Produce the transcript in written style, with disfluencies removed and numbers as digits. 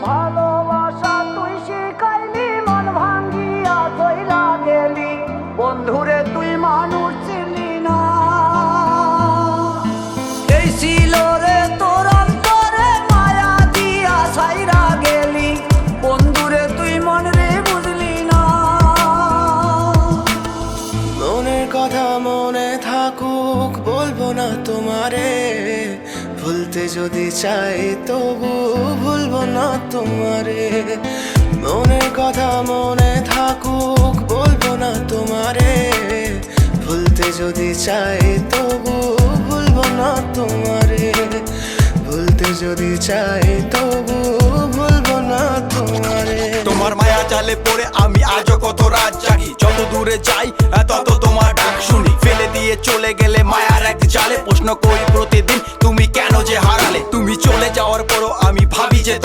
ভালোবাসা তুই শিখাইলি, মন ভাঙ্গিয়া চইলা গেলি, বন্ধুরে তুই মানুষ ছিলি না। এই ছিল রে তোর অন্তরে মায়া দিয়া ছাইরা গেলি, বন্ধুরে তুই মন রে বুঝলি না। মনের কথা মনে থাকুক বলবো না তোমারে, ভুলতে যদি চাই তবু ভুলবো না তোমারে। মনের কথা মনে থাকুক বলবো না তোমারে, ভুলতে যদি চাই তবু ভুলবো না তোমারে। ভুলতে যদি চাই তবু ভুলবো না তোমারে। তোমার মায়া জালে পড়ে আমি আজও কত রাত জাগি, যত দূরে যাই তত তোমার ডাক শুনি। ফেলে দিয়ে চলে গেলে মায়ার এক জালে, প্রশ্ন করি প্রতিদিন তুমি কেন যে হারালে। তুমি চলে যাওয়ার পরও